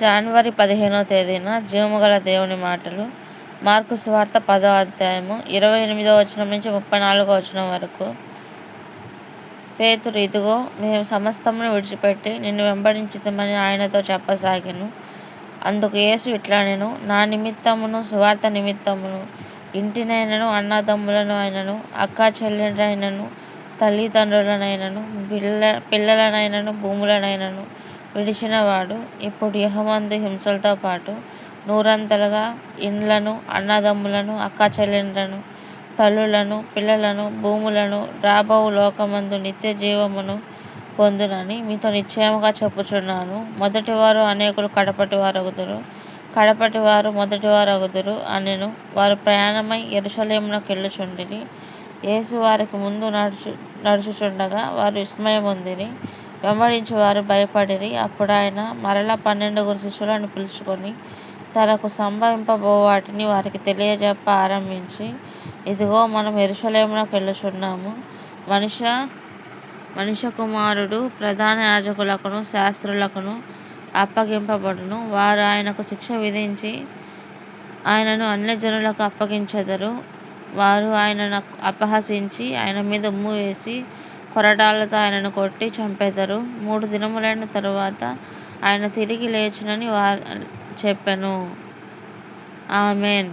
జనవరి 15వ తేదీన జీవముగల దేవుని మాటలు. మార్కు సువార్త 10వ అధ్యాయము 28వ వచనం నుంచి 34వ వచనం వరకు. పేతురు, ఇదిగో మేము సమస్తమును విడిచిపెట్టి నిన్ను వెంబడించుదామని ఆయనతో చెప్పసాగెను. అందుకు యేసు ఇట్లనెను, నా నిమిత్తమును సువార్త నిమిత్తమును ఇంటినైనను అన్నదమ్ములను అయినను అక్కా చెల్లెలైనను తల్లిదండ్రులనైనను పిల్లలనైనను భూములనైనను విడిచినవాడు ఇప్పుడు ఇహమందు హింసలతో పాటు నూరంతలుగా ఇండ్లను అన్నదమ్ములను అక్కా చెల్లెళ్ళను తల్లులను పిల్లలను భూములను రాబోవు లోకమందు నిత్య జీవమును పొందునని మీతో నిశ్చయముగా చెప్పుచున్నాను. మొదటివారు అనేకులు కడపటివారు మొదటివారగుదురు అనెను. వారు ప్రయాణమై యెరూషలేమునకెళ్ళుచుండిరి. యేసు వారికి ముందు నడుచుచుండగా వారు విస్మయమొందిరి, వెంబడించువారు భయపడిరి. అప్పుడు ఆయన మరల 12 శిష్యులను పిలుచుకొని తనకు సంభవింపబో వాటిని వారికి తెలియజెప్ప ఆరంభించి, ఇదిగో మనం యెరూషలేమునకెళ్ళుచున్నాము. మనుష్యకుమారుడు ప్రధాన యాజకులకును శాస్త్రులకును అప్పగింపబడును. వారు ఆయనకు శిక్ష విధించి ఆయనను అన్యజనులకు అప్పగించెదరు. వారు ఆయనను అపహసించి ఆయన మీద ఉమ్ము వేసి కొరడాలతో ఆయనను కొట్టి చంపెదరు. 3 దినములైన తరువాత ఆయన తిరిగి లేచునని చెప్పెను. ఆమేన్.